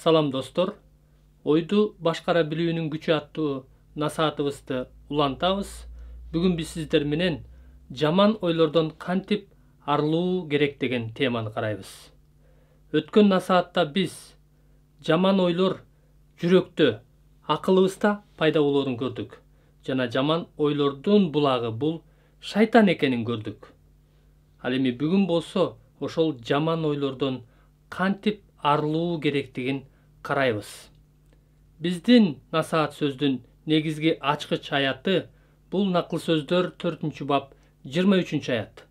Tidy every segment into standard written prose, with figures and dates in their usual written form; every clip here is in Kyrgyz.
Салам достор, ойду башкара билүүнүн күчү аттуу насаатыбызды улантабыз. Бүгүн биз сиздер менен жаман ойлордон кантип арылуу керек деген теманы карайбыз. Өткөн насаатта биз жаман ойлор жүрөктө, акылыбызда пайда болоорун көрдүк. Жана жаман ойлордун булагы бул шайтан экенин көрдүк. Ал эми бүгүн болсо ошол жаман ойлордон кантип арылуу керектигин карайбыз. Биздин насаат сөздүн негизги ачкыч аяты бул Накыл сөздөр 4-бап 23 аят.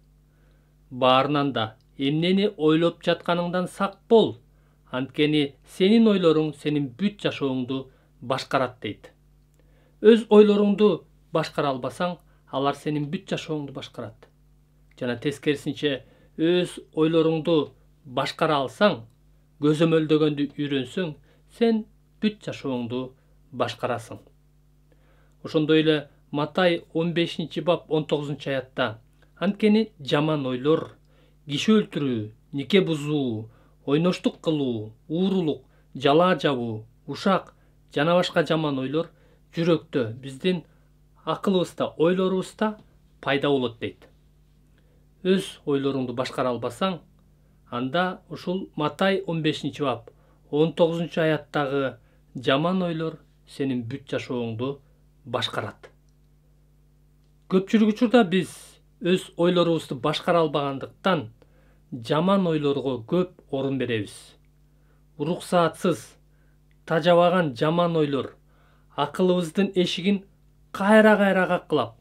Баарынан да эмнени ойлоп жатканыңдан сак бол, анткени сенин ойлоруң сенин бүт жашооңду башкарат дейт. Өз ойлоруңду башкара албасаң, алар сенин бүт жашооңду башкарат. Жана тескерисинче, өз ойлоруңду башкара алсаң, көзөмөлдөгөндү үйрөнсөң, сен бүт жашооңду башкарасың. Ошондой эле Матай 15-бап 19 аятта: анткени жаман ойлор, киши өлтүрүү, нике бузуу, ойноштук кылуу, уурулук, жалаа жабуу, ушак жана башка жаман ойлор жүрөктө, биздин акылыбызда, ойлорубузда пайда болот дейт. Өз ойлоруңду башкара албасаң, анда ушул Матай 15-бап 19 аяттагы жаман ойлор сенин бүт жашооңду башкарат. Көпчүлүк учурда биз өз ойлорубузду башкара албагандыктан жаман ойлорго көп орун беребиз. Уруксаатсыз тажабаган жаман ойлор акылыбыздын эшигин кайра каккылап,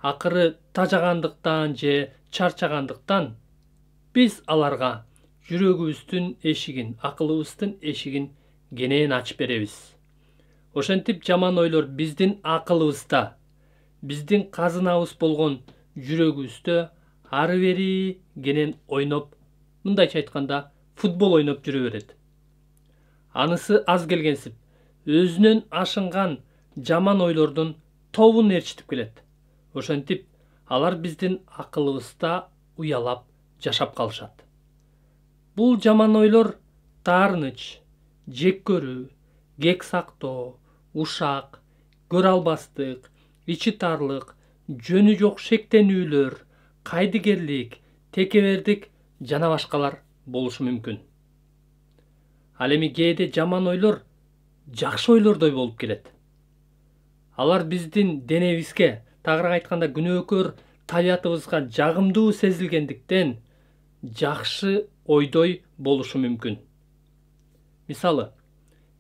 акыры тажагандыктан же чарчагандыктан биз аларга жүрөгүбүздүн эшигин, акылыбыздын эшигин кенен ачып беребиз. Ошентип жаман ойлор биздин акылыбызда, биздин казынабыз болгон жүрөгүбүздө ары бери кенен ойноп, мындайча айтканда, футбол ойноп жүрө берет. Анысы аз келгенсип, өзүнөн ашынган жаман ойлордун тобун ээрчитип келет. Ошентип, алар биздин акылыбызда уялап жашап калышат. Бул жаман ойлор таарыныч, жек көрүү, кек сактоо, ушак, көрө албастык, ичи тарлык, жөнү жок шектенүүлөр, кайдыгерлик, текебердик жана башкалар болушу мүмкүн. Ал эми кээде жаман ойлор жакшы ойлордой болуп келет. Алар биздин денебизге, тагыраак айтканда күнөөкөр табиятыбызга жагымдуу сезилгендиктен жакшы ойдой болушу мүмкүн. Мисалы,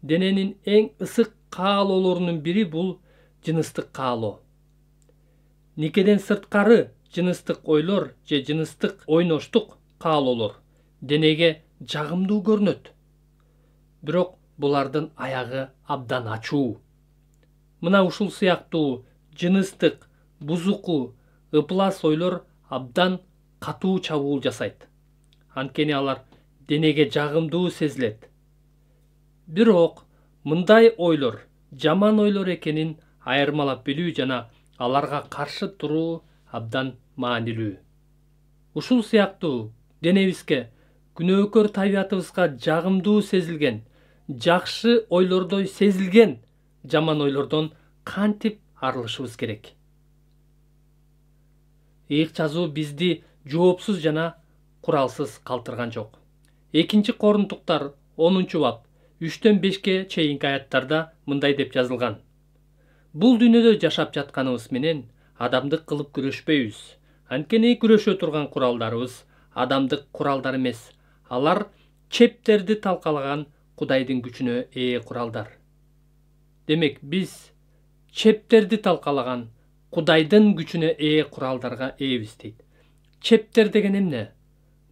дененин эң ысык каалоолорунун бири бул жыныстык каалоо. Никеден сырткары жыныстык ойлор же жыныстык ойноштук каалоолор денеге жагымдуу көрүнөт. Бирок булардын аягы абдан ачуу. Мына ушул сыяктуу жыныстык, бузуку, ыплас ойлор абдан катуу чабуул жасайт. Анткени алар денеге жагымдуу сезилет. Бирок мындай ойлор жаман ойлор экенин айырмалап билүү жана аларга каршы туруу абдан маанилүү. Ушул сыяктуу денебизге, күнөөкөр табиятыбызга жагымдуу сезилген, жакшы ойлордой сезилген жаман ойлордон кантип арылышыбыз керек? Ыйык жазуу бизди жоопсуз жана куралсыз калтырган жок. 2-Корунтуктар 10-бап 3-5 чейинки аяттарда мындай деп жазылган: бул дүйнөдө жашап жатканыбыз менен адамдык кылып күрөшпөйбүз. Анткени күрөшө турган куралдарыбыз адамдык куралдар эмес. Алар чептерди талкалаган Кудайдын күчүнө ээ куралдар. Демек, биз чептерди талкалаган Кудайдын күчүнө ээ куралдарга ээбиз дейт. Чептер деген эмне?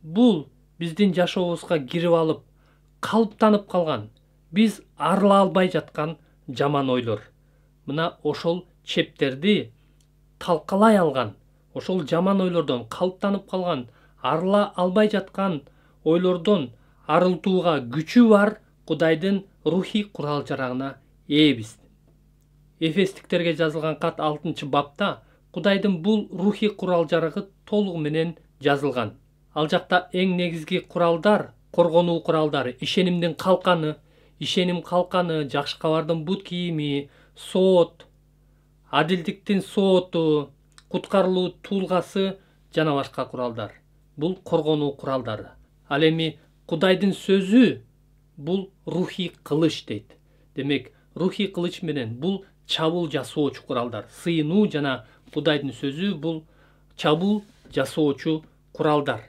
Бул биздин жашообузга кирип алып, калыптанып калган, биз арыла албай жаткан жаман ойлор. Мына ошол чептерди талкалай алган, ошол жаман ойлордон калыптанып калган, арыла албай жаткан ойлордон арылтууга күчү бар Кудайдын рухий курал-жарагына ээбиз. Эфестиктерге жазылган кат 6-бапта Кудайдын бул рухий курал-жарагы толугу менен жазылган. Ал жакта эң негизги куралдар, коргонуу куралдары, ишенимдин калканы, ишеним калканы, жакшы кабардын бут кийими, соот, адилдиктин сооту, куткарылуу туулгасы жана башка куралдар. Бул коргонуу куралдары. Ал эми Кудайдын сөзү бул рухий кылыч дейт. Демек, рухий кылыч менен бул чабуул жасоочу куралдар. Сыйынуу жана Кудайдын сөзү бул чабуул жасоочу куралдар.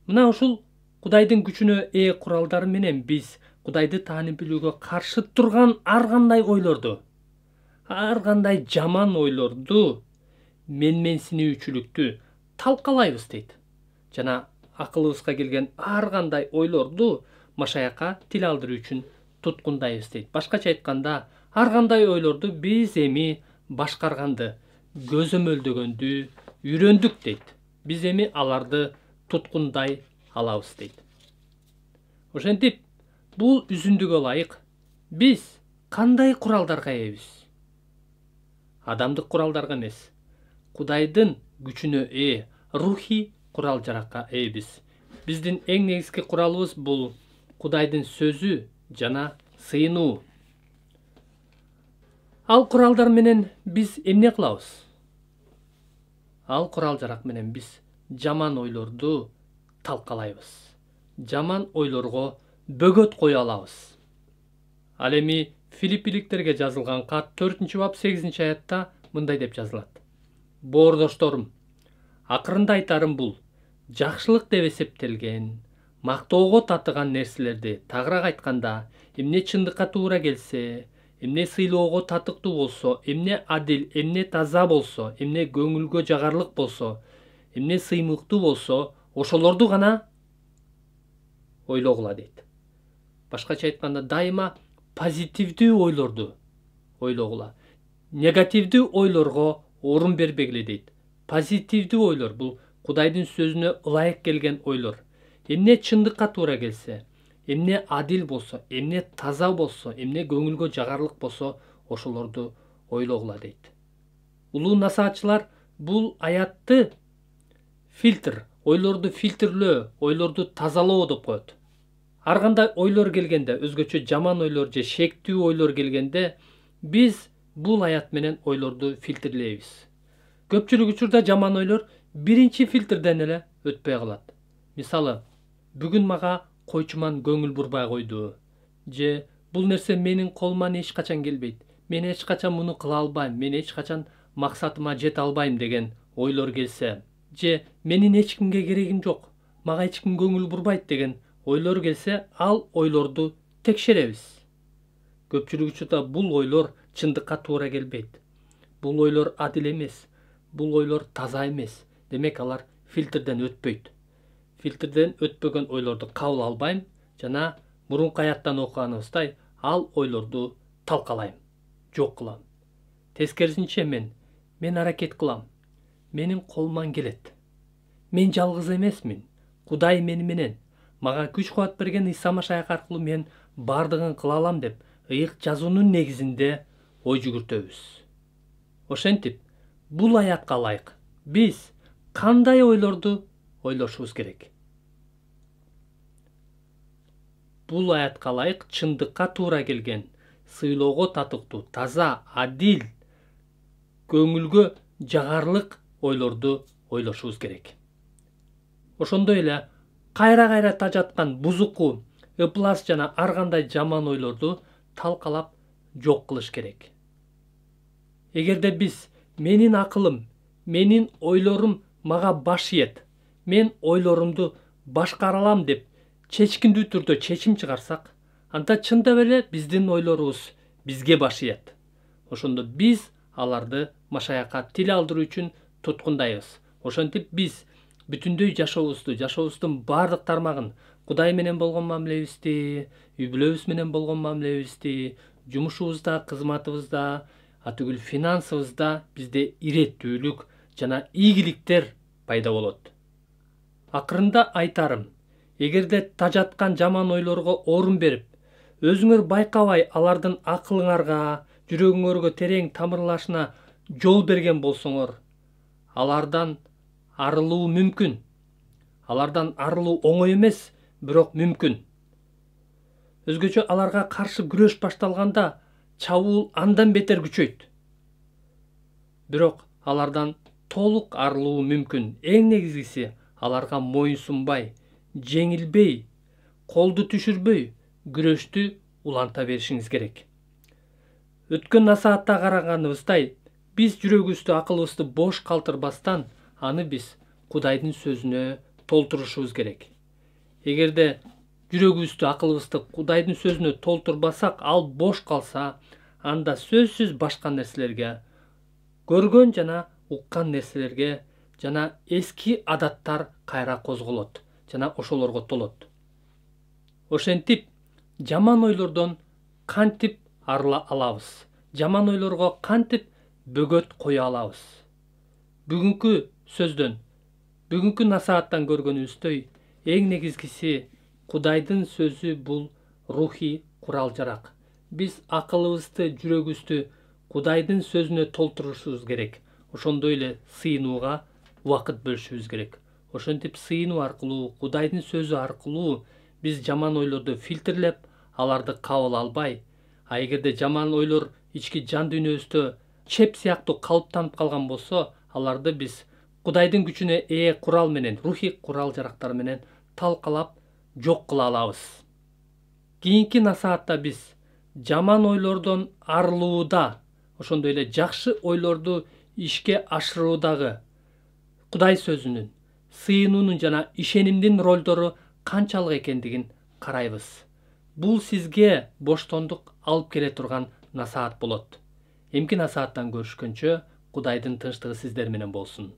Мына ушул Кудайдын күчүнө ээ куралдар менен биз Кудайды таанып билүүгө каршы турган ар кандай ойлорду, ар кандай жаман ойлорду, менменсинүүчүлүктү талкалайбыз дейт. Жана акылыбызга келген ар кандай ойлорду Машаякка тил алдыруу үчүн туткундайбыз дейт. Башкача айтканда, ар кандай ойлорду биз эми башкарганды, көзөмөлдөгөндү үйрөндүк дейт. Биз эми аларды туткундай алабыз дейт. Ошентип, бул үзүндүгө ылайык биз кандай куралдарга ээбиз? Адамдык куралдарга эмес, Кудайдын күчүнө ээ рухий курал-жаракка ээбиз. Биздин эң негизги куралыбыз бул Кудайдын сөзү жана сыйынуу. Ал куралдар менен биз эмне кылабыз? Ал курал-жарак менен биз жаман ойлорду талкалайбыз. Жаман ойлорго бөгөт кое алабыз. Ал эми Филиппиликтерге жазылган кат 4-бап 8-аятта мындай деп жазылат. Боордошторум, акырында айтарым бул, жакшылык деп эсептелген, мактоого татыган нерселерди тагыраак айтканда, эмне чындыкка туура келсе, эмне сыйлоого татыктуу болсо, эмне адил, эмне таза болсо, эмне көңүлгө жагарлык болсо, эмне сыймыктуу болсо, ошолорду гана ойлогула дейт. Башкача айтканда, дайыма позитивдүү ойлорду ойлогула. Негативдүү ойлорго орун бербегиле дейт. Позитивдүү ойлор бул Кудайдын сөзүнө ылайык келген ойлор. Эмне чындыкка туура келсе, эмне адил болсо, эмне таза болсо, эмне көңүлгө жагарлык болсо, ошолорду ойлогула дейт. Улуу насаатчылар бул аятты фильтр, ойлорду фильтрлөө, ойлорду тазалоо деп коет. Ар кандай ойлор келгенде, өзгөчө жаман ойлор же шектүү ойлор келгенде, биз бул аят менен ойлорду фильтрлейбиз. Көпчүлүк учурда жаман ойлор биринчи фильтрден эле өтпөй калат. Мисалы, бүгүн мага койчуман көңүл бурбай койду, же бул нерсе менин колуман эч качан келбейт, мен эч качан муну кыла албайм, мен эч качан максатыма жете албайм деген ойлор келсе, же менин эч кимге керегим жок, мага эч ким көңүл бурбайт деген ойлор келсе, ал ойлорду текшеребиз. Көпчүлүк учурда бул ойлор чындыкка туура келбейт. Бул ойлор адил эмес, бул ойлор таза эмес. Демек алар фильтрден өтпөйт. Фильтрден өтпөгөн ойлорду кабыл албайм жана мурунку аяттан окуганыбыздай ал ойлорду талкалайм, жок кылам. Тескерисинче мен аракет кылам. Менин колуман келет. Мен жалгыз эмесмин. Кудай мени менен. Мага күч кубат берген Иса Машаяк аркылуу мен бардыгын кыла алам деп ыйык жазуунун негизинде ой жүгүртөбүз. Ошентип, бул аятка ылайык биз кандай ойлорду ойлошубуз керек? Бул аятка ылайык чындыкка туура келген, сыйлоого татыктуу, таза, адил, көңүлгө жагарлык ойлорду ойлошубуз керек. Ошондой эле кайра тажаткан бузуку, ыплас жана ар кандай жаман ойлорду талкалап жок кылыш керек. Эгерде биз менин акылым, менин ойлорум мага баш ийет, мен ойлорумду башкара алам деп чечкиндүү түрдө чечим чыгарсак, анда чындап эле биздин ойлорубуз бизге баш ийет. Ошондо биз аларды Машаякка тил алдыруу үчүн туткундайбыз. Ошентип биз бүтүндөй жашообуздун бардык тармагын, Кудай менен болгон мамилебизди, үй бүлөбүз менен болгон мамилебизди, жумушубузда, кызматыбызда, атүгүл финансыбызда бизде иреттүүлүк жана ийгиликтер пайда болот. Акырында айтарым, эгерде тажаткан жаман ойлорго орун берип, өзүңөр байкабай алардын акылыңарга, жүрөгүңөргө терең тамырлашына жол берген болсоңор, алардан арылуу мүмкүн. Алардан арылуу оңой эмес, бирок мүмкүн. Өзгөчө аларга каршы күрөш башталганда чабуул андан бетер күчөйт. Бирок алардан толук арылуу мүмкүн. Эң негизгиси аларга моюн сунбай, жеңилбей, колду түшүрбөй күрөштү уланта беришиңиз керек. Өткөн насаатта караганыбыздай, биз жүрөгүбүздү, акылыбызды бош калтырбастан, аны биз Кудайдын сөзүнө толтурушубуз керек. Эгерде жүрөгүбүздү, акылыбызды Кудайдын сөзүнө толтурбасак, ал бош калса, анда сөзсүз башка нерселерге, көргөн жана уккан нерселерге жана эски адаттар кайра козголот жана ошолорго толот. Ошентип, жаман ойлордон кантип арыла алабыз? Жаман ойлорго кантип бөгөт кое алабыз? Бүгүнкү сөздөн, бүгүнкү насааттан көргөнүбүздөй, эң негизгиси Кудайдын сөзү бул рухий курал-жарак. Биз акылыбызды, жүрөгүбүздү Кудайдын сөзүнө толтурушубуз керек. Ошондой эле сыйынууга убакыт бөлүшүбүз керек. Ошентип сыйынуу аркылуу, Кудайдын сөзү аркылуу биз жаман ойлорду фильтрлеп, аларды кабыл албай, а эгерде жаман ойлор ички жан дүйнөбүздө чеп сыяктуу калыптанып калган болсо, аларды биз Кудайдын күчүнө ээ курал менен, рухий курал-жарактар менен талкалап жок кыла алабыз. Кийинки насаатта биз жаман ойлордон арылууда, ошондой эле жакшы ойлорду ишке ашыруудагы Кудай сөзүнүн, сыйынуунун жана ишенимдин ролдору канчалык экендигин карайбыз. Бул сизге боштондук алып келе турган насаат болот. Эмки насааттан көрүшкөнчө, Кудайдын тынчтыгы сиздер менен болсун.